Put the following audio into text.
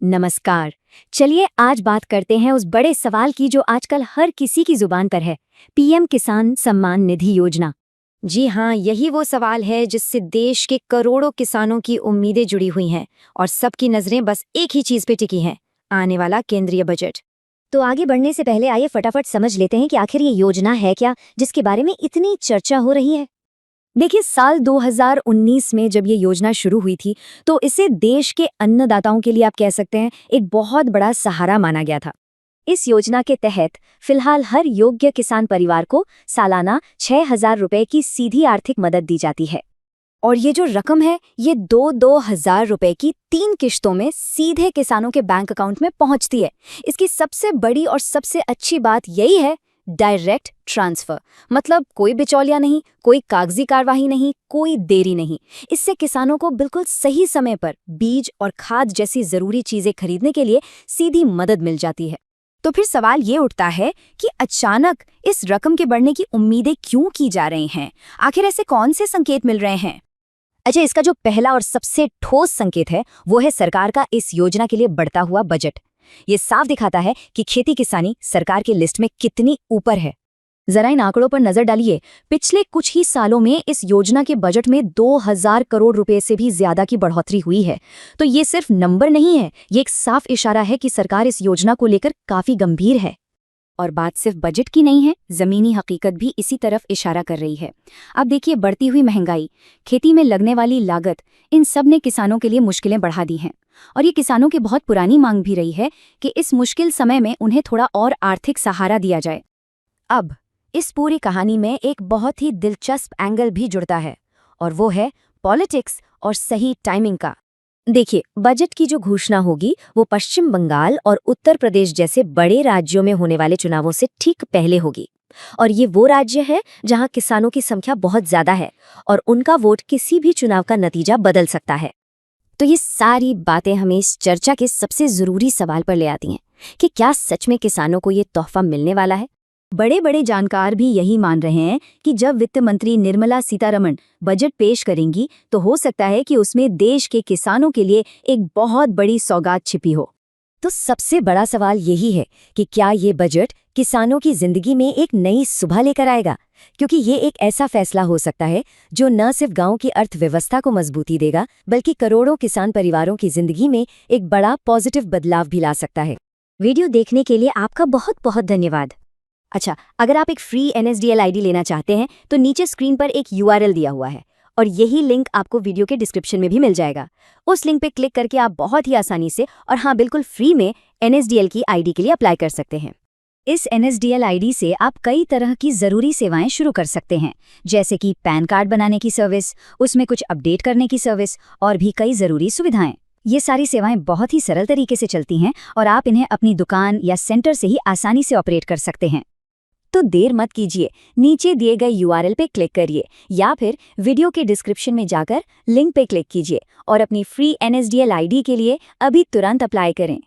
नमस्कार। चलिए आज बात करते हैं उस बड़े सवाल की जो आजकल हर किसी की जुबान पर है, पीएम किसान सम्मान निधि योजना। जी हाँ, यही वो सवाल है जिससे देश के करोड़ों किसानों की उम्मीदें जुड़ी हुई हैं और सबकी नजरें बस एक ही चीज पे टिकी हैं, आने वाला केंद्रीय बजट। तो आगे बढ़ने से पहले आइए फटाफट समझ लेते हैं कि आखिर ये योजना है क्या, जिसके बारे में इतनी चर्चा हो रही है। देखिए, साल 2019 में जब ये योजना शुरू हुई थी, तो इसे देश के अन्नदाताओं के लिए आप कह सकते हैं एक बहुत बड़ा सहारा माना गया था। इस योजना के तहत फिलहाल हर योग्य किसान परिवार को सालाना 6,000 रुपए की सीधी आर्थिक मदद दी जाती है। और ये जो रकम है, ये 2,000 रुपए की 3 किश्तों में सीधे किसानों के बैंक अकाउंट में पहुंचती है। इसकी सबसे बड़ी और सबसे अच्छी बात यही है, डायरेक्ट ट्रांसफर। मतलब कोई बिचौलिया नहीं, कोई कागजी कार्यवाही नहीं, कोई देरी नहीं। इससे किसानों को बिल्कुल सही समय पर बीज और खाद जैसी जरूरी चीजें खरीदने के लिए सीधी मदद मिल जाती है। तो फिर सवाल ये उठता है कि अचानक इस रकम के बढ़ने की उम्मीदें क्यों की जा रही हैं? आखिर ऐसे कौन से संकेत मिल रहे हैं? अच्छा, इसका जो पहला और सबसे ठोस संकेत है वो है सरकार का इस योजना के लिए बढ़ता हुआ बजट। ये साफ दिखाता है कि खेती किसानी सरकार की लिस्ट में कितनी ऊपर है। जरा इन आंकड़ों पर नजर डालिए। पिछले कुछ ही सालों में इस योजना के बजट में 2,000 करोड़ रुपए से भी ज्यादा की बढ़ोतरी हुई है। तो ये सिर्फ नंबर नहीं है, ये एक साफ इशारा है कि सरकार इस योजना को लेकर काफी गंभीर है। और बात सिर्फ बजट की नहीं है, जमीनी हकीकत भी इसी तरफ इशारा कर रही है। अब देखिए, बढ़ती हुई महंगाई, खेती में लगने वाली लागत, इन सब ने किसानों के लिए मुश्किलें बढ़ा दी हैं। और ये किसानों की बहुत पुरानी मांग भी रही है कि इस मुश्किल समय में उन्हें थोड़ा और आर्थिक सहारा दिया जाए। अब इस पूरी कहानी में एक बहुत ही दिलचस्प एंगल भी जुड़ता है, और वो है पॉलिटिक्स और सही टाइमिंग का। देखिए, बजट की जो घोषणा होगी वो पश्चिम बंगाल और उत्तर प्रदेश जैसे बड़े राज्यों में होने वाले चुनावों से ठीक पहले होगी। और ये वो राज्य है जहां किसानों की संख्या बहुत ज्यादा है और उनका वोट किसी भी चुनाव का नतीजा बदल सकता है। तो ये सारी बातें हमें इस चर्चा के सबसे जरूरी सवाल पर ले आती हैं कि क्या सच में किसानों को ये तोहफा मिलने वाला है? बड़े बड़े जानकार भी यही मान रहे हैं कि जब वित्त मंत्री निर्मला सीतारमण बजट पेश करेंगी तो हो सकता है कि उसमें देश के किसानों के लिए एक बहुत बड़ी सौगात छिपी हो। तो सबसे बड़ा सवाल यही है कि क्या ये बजट किसानों की जिंदगी में एक नई सुबह लेकर आएगा? क्योंकि ये एक ऐसा फैसला हो सकता है जो न सिर्फ गांव की अर्थव्यवस्था को मजबूती देगा, बल्कि करोड़ों किसान परिवारों की जिंदगी में एक बड़ा पॉजिटिव बदलाव भी ला सकता है। वीडियो देखने के लिए आपका बहुत बहुत धन्यवाद। अच्छा, अगर आप एक फ्री NSDL ID लेना चाहते हैं तो नीचे स्क्रीन पर एक URL दिया हुआ है और यही लिंक आपको वीडियो के डिस्क्रिप्शन में भी मिल जाएगा। उस लिंक पे क्लिक करके आप बहुत ही आसानी से और हाँ, बिल्कुल फ्री में NSDL की ID के लिए अप्लाई कर सकते हैं। इस NSDL ID से आप कई तरह की ज़रूरी सेवाएं शुरू कर सकते हैं, जैसे कि पैन कार्ड बनाने की सर्विस, उसमें कुछ अपडेट करने की सर्विस और भी कई ज़रूरी सुविधाएं। ये सारी सेवाएं बहुत ही सरल तरीके से चलती हैं और आप इन्हें अपनी दुकान या सेंटर से ही आसानी से ऑपरेट कर सकते हैं। तो देर मत कीजिए, नीचे दिए गए URL पे क्लिक करिए या फिर वीडियो के डिस्क्रिप्शन में जाकर लिंक पे क्लिक कीजिए और अपनी फ्री NSDL ID के लिए अभी तुरंत अप्लाई करें।